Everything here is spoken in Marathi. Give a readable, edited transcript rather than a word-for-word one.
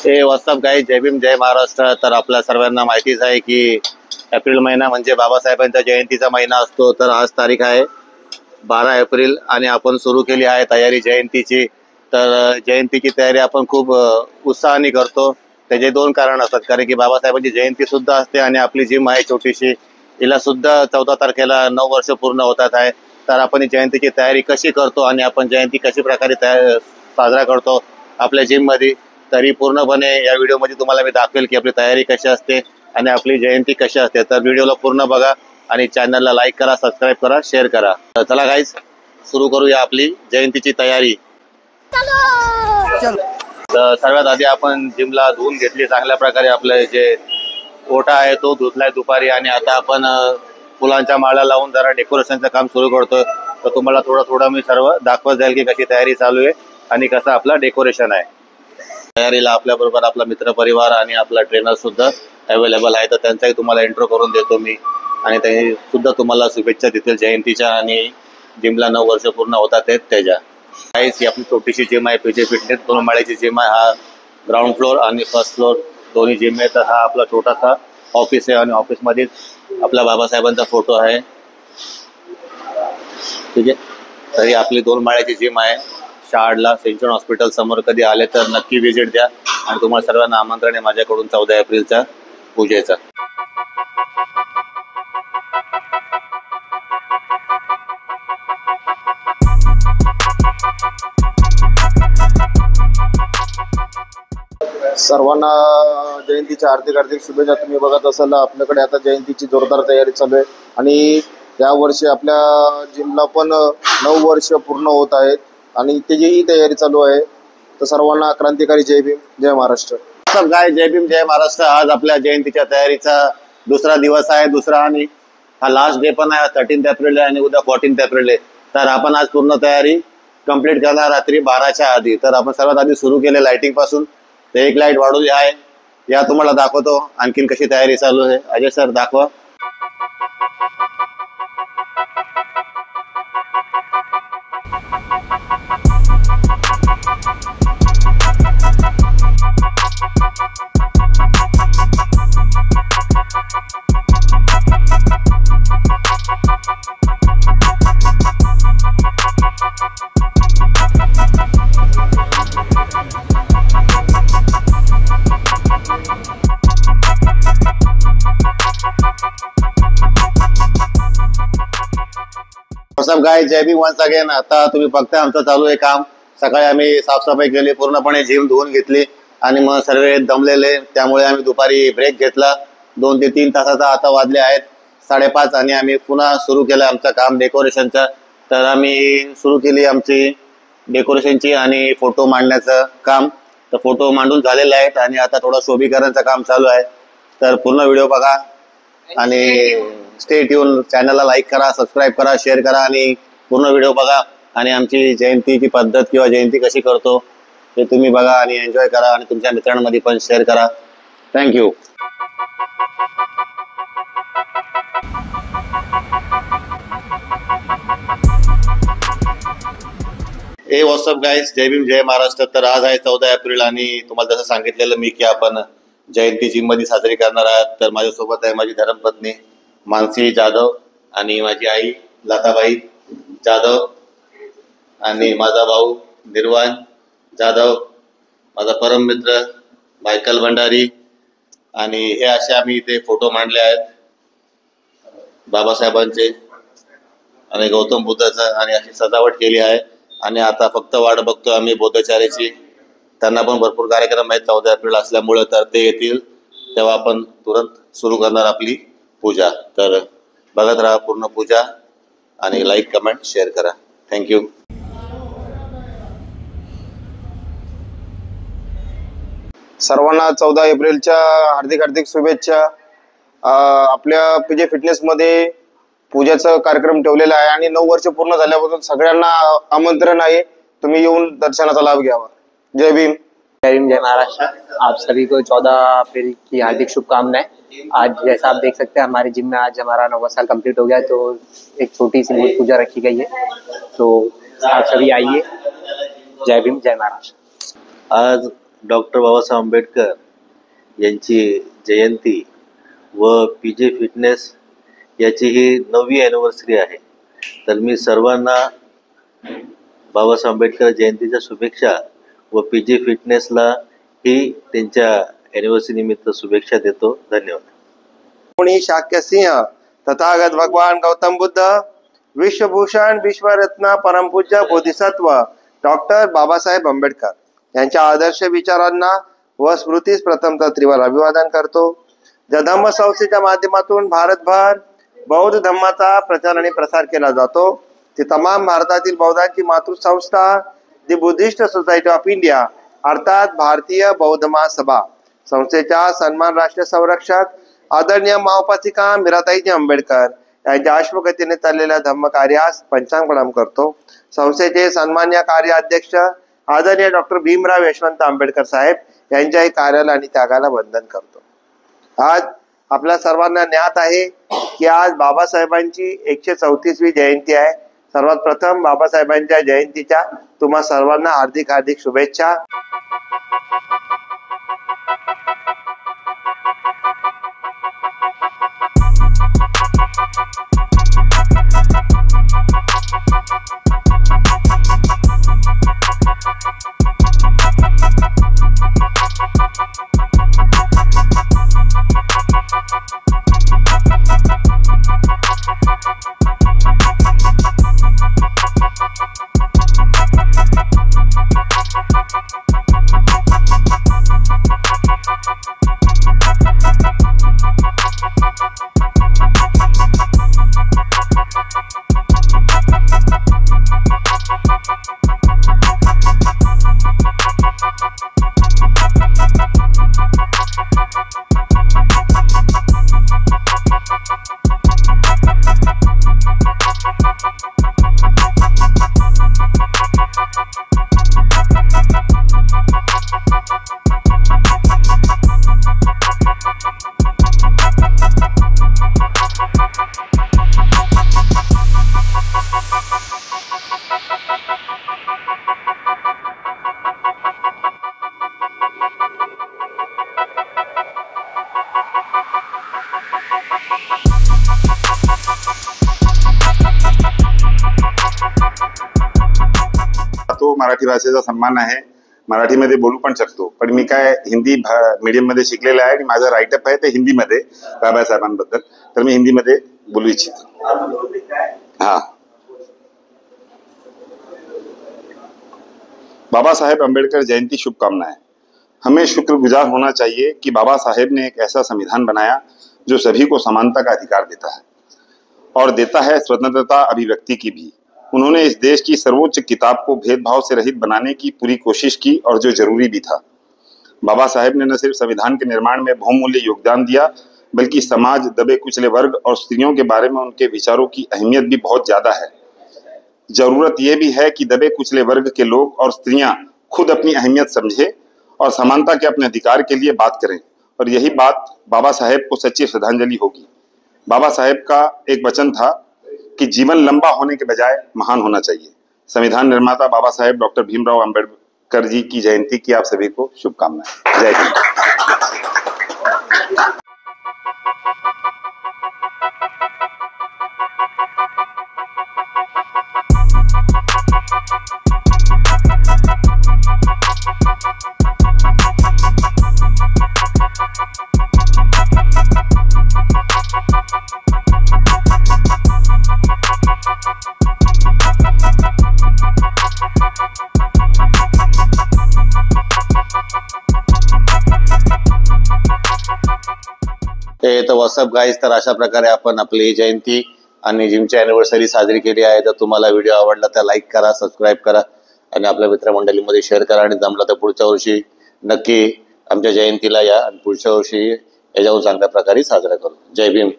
हे व्हॉट्सअप गाईज, जय भीम जय महाराष्ट्र. तर आपल्या सर्वांना माहितीच आहे की एप्रिल महिना म्हणजे बाबासाहेबांच्या जयंतीचा महिना असतो. तर आज तारीख आहे 12 एप्रिल आणि आपण सुरू केली आहे तयारी जयंतीची. तर जयंतीची तयारी आपण खूप उत्साहाने करतो. त्याचे दोन कारण असतात, कारण की बाबासाहेबांची जयंती सुद्धा असते आणि आपली जिम आहे छोटीशी, हिला सुद्धा 14 तारखेला 9 वर्ष पूर्ण होतात आहे. तर आपण ही जयंतीची तयारी कशी करतो आणि आपण जयंती कशी प्रकारे साजरा करतो आपल्या जिममध्ये, तरी पूर्णपणे या व्हिडिओमध्ये तुम्हाला मी दाखवेल की आपली तयारी कशी असते आणि आपली जयंती कशी असते. तर व्हिडिओला पूर्ण बघा आणि चॅनलला लाईक करा, सबस्क्राईब करा, शेअर करा. तर चला गाईज, सुरू करूया आपली जयंतीची तयारी. तर सर्वात आधी आपण जिमला धुवून घेतली चांगल्या प्रकारे. आपलं जे ओटा आहे तो धुतलाय दुपारी आणि आता आपण फुलांच्या माळा लावून जरा डेकोरेशनचं काम सुरू करतोय. तर तुम्हाला थोडं थोडं मी सर्व दाखवत जाईल की कशी तयारी चालू आहे आणि कसं आपलं डेकोरेशन आहे. तयारीला आपल्याबरोबर आपला मित्रपरिवार आणि आपला ट्रेनर सुद्धा अवेलेबल आहे. तर त्यांचाही तुम्हाला इंट्रो करून देतो मी आणि ते सुद्धा तुम्हाला शुभेच्छा देतील जयंतीच्या आणि जिमला 9 वर्ष पूर्ण होतात त्याच्या. काहीच ही आपली छोटीशी जिम आहे, पीजे फिटनेस 2 माळ्याची जिम आहे. हा ग्राउंड फ्लोअर आणि फर्स्ट फ्लोअर दोन्ही जिम आहे. तर हा आपला छोटासा ऑफिस आहे आणि ऑफिसमध्येच आपल्या बाबासाहेबांचा फोटो आहे. ठीक आहे, तरी आपली 2 माळ्याची जिम आहे. शाळला सेंचुरी हॉस्पिटल समोर कधी आले तर नक्की व्हिजिट द्या आणि तुम्हाला सर्वांना आमंत्रण आहे माझ्याकडून 14 एप्रिलच्या पूजेचं. सर्वांना जयंतीच्या हार्दिक शुभेच्छा. तुम्ही बघत असाल आपल्याकडे आता जयंतीची जोरदार तयारी चालू आहे आणि या वर्षी आपल्या जिमला पण 9 वर्ष पूर्ण होत आहेत आणि त्याचीही तयारी चालू आहे. तर सर्वांना क्रांतिकारी जय भीम जय महाराष्ट्र. सब गाय, जय भीम जय महाराष्ट्र. आज आपल्या जयंतीच्या तयारीचा दुसरा दिवस आहे, दुसरा आणि हा लास्ट डे पण आहे. 13 एप्रिल आहे आणि उद्या 14 एप्रिल आहे. तर आपण आज पूर्ण तयारी कंप्लीट करणार रात्री 12च्या आधी. तर आपण सर्वात आधी सुरू केले लाइटिंग पासून. तर एक लाईट वाढवली आहे, या तुम्हाला दाखवतो आणखीन कशी तयारी चालू आहे. अजय सर दाखवा. सब गाय, जय भीम वन्स अगेन. आता तुम्ही बघताय आमचं चालू आहे काम. सकाळी आम्ही साफसफाई केली, पूर्णपणे जिम धुवून घेतली आणि मग सर्व दमलेले, त्यामुळे आम्ही दुपारी ब्रेक घेतला 2 ते 3 तासाचा. आता वाजले आहेत 5:30 आणि आम्ही पुन्हा सुरू केलं आमचं काम डेकोरेशनचं. तर आम्ही सुरू केली आमची डेकोरेशनची आणि फोटो मांडण्याचं काम. तर फोटो मांडून झालेले आहेत आणि आता थोडं शोभीकरणाचं काम चालू आहे. तर पूर्ण व्हिडिओ बघा आणि स्टे ट्यून. चॅनलला लाईक करा, सबस्क्राईब करा, शेअर करा आणि पूर्ण व्हिडिओ बघा आणि आमची जयंतीची पद्धत किंवा जयंती कशी करतो ते तुम्ही बघा आणि एन्जॉय करा आणि तुमच्या मित्रांमध्ये पण शेअर करा. थँक्यू. हे व्हॉट्सअप गाईज, जय भीम जय महाराष्ट्र. तर आज आहे 14 एप्रिल आणि तुम्हाला जसं सांगितलेलं मी की आपण जयंती जिम मध्ये साजरी करणार आहात. तर माझ्यासोबत आहे माझी धर्मपत्नी मानसी जाधव आणि माझी आई लताबाई जाधव आणि माझा भाऊ निर्वाण जाधव, माझा परम मित्र मायकल भंडारी. आणि हे असे आम्ही इथे फोटो मांडले आहेत बाबासाहेबांचे आणि गौतम बुद्धाचा आणि अशी सजावट केली आहे. आणि आता फक्त वाट बघतो आम्ही बौद्धाचार्याची. त्यांना पण भरपूर कार्यक्रम आहेत 14 एप्रिल असल्यामुळे. तर ते येतील तेव्हा आपण तुरंत सुरू करणार आपली पूजा. तर बघत राहा पूर्ण पूजा आणि लाईक, कमेंट, शेअर करा. थँक्यू. सर्वांना 14 एप्रिलच्या हार्दिक शुभेच्छा. आपल्या पीजे फिटनेस मध्ये पूजाचा कार्यक्रम ठेवलेला आहे आणि 9 वर्ष पूर्ण झाल्यापासून सगळ्यांना आमंत्रण आहे, तुम्ही येऊन दर्शनाचा लाभ घ्यावा. जय भीम जय भीम जय महाराष्ट्र. आप सभी को 14 अप्रैल की हार्दिक शुभकामनाएं. आज जैसा आप देख सकते हैं हमारे जिम में आज हमारा 9वां साल कंप्लीट हो गया है, तो एक छोटी सी मूर्ति पूजा रखी गई है. तो आप सभी आइए. जय भीम जय महाराष्ट्र. आज डॉक्टर बाबासाहेब आंबेडकर यांची जयंती व PJ फिटनेस याची ही 9वी ॲनिव्हर्सरी आहे. तर मी सर्वांना बाबासाहेब आंबेडकर जयंतीच्या शुभेच्छा व PJ फिटनेसला ही त्यांच्या ॲनिव्हर्सरी निमित्त शुभेच्छा देतो. धन्यवाद. मुनि शाक्य सिंह, तथागत भगवान गौतम बुद्ध, विश्वभूषण विश्वरत्न परमपूज्य बोधिसत्व डॉक्टर बाबासाहेब आंबेडकर यांच्या आदर्श विचारांना व स्मृतीस प्रथमतः त्रिवार अभिवादन करतो. धम्म संस्थेच्या माध्यमातून भारतभर बौद्ध धम्माचा प्रचार आणि प्रसार केला जातो. ती तमाम भारतातील बौद्धांची मातृसंस्था the Buddhist society of India अर्थात भारतीय बौद्ध महासभा संस्थेच्या सन्मान राष्ट्र संरक्षक आदरणीय माओपासिका मीराताईजी आंबेडकर यांच्या अश्वगतीने चाललेल्या धम्म कार्यास पंचांग प्रणाम करतो. संस्थेचे सन्मान्य कार्याध्यक्ष आदरणीय डॉक्टर भीमराव यशवंत आंबेडकर साहेब यांच्याही कार्याला आणि त्यागाला वंदन करतो. आज आपल्या सर्वांना ज्ञात आहे की आज बाबासाहेबांची 134वी जयंती आहे. सर्वात प्रथम बाबासाहेबांच्या जयंतीच्या तुम्हा सर्वांना हार्दिक हार्दिक शुभेच्छा. तो मराठी भाषेचा सन्मान आहे. मराठीमध्ये बोलू पण शकतो, पण मी काय हिंदी मीडियम मध्ये शिकलेला आहे आणि माझा राईटअप आहे ते हिंदीमध्ये बाबासाहेबांबद्दल, तर मी हिंदीमध्ये बोलू इच्छितो. हाँ, बाबा साहेब अम्बेडकर जयंती शुभकामनाएं. हमें शुक्रगुजार होना चाहिए कि बाबा साहेब ने एक ऐसा संविधान बनाया जो सभी को समानता का अधिकार देता है और देता है स्वतंत्रता अभिव्यक्ति की भी. उन्होंने इस देश की सर्वोच्च किताब को भेदभाव से रहित बनाने की पूरी कोशिश की और जो जरूरी भी था. बाबा साहेब ने न सिर्फ संविधान के निर्माण में बहुमूल्य योगदान दिया, बल्कि समाज, दबे कुचले वर्ग और स्त्रियों के बारे में उनके विचारों की अहमियत भी बहुत ज्यादा है. जरूरत यह भी है कि दबे कुचले वर्ग के लोग और स्त्रियां खुद अपनी अहमियत समझे और समानता के अपने अधिकार के लिए बात करें, और यही बात बाबा साहेब को सच्ची श्रद्धांजलि होगी. बाबा साहेब का एक वचन था कि जीवन लंबा होने के बजाय महान होना चाहिए. संविधान निर्माता बाबा साहेब डॉक्टर भीमराव अंबेडकर जी की जयंती की आप सभी को शुभकामनाएं. जय हिंद. तर व्हॉट्सअप गाईज, तर अशा प्रकारे आपण आपली जयंती आणि जिमची अॅनिव्हर्सरी साजरी केली आहे. तर तुम्हाला व्हिडिओ आवडला तर लाईक करा, सबस्क्राईब करा आणि आपल्या मित्रमंडळीमध्ये शेअर करा. आणि जमलं तर पुढच्या वर्षी नक्की आमच्या जयंतीला या आणि पुढच्या वर्षी याच्यावर चांगल्या प्रकारे साजरा करू. जय भीम.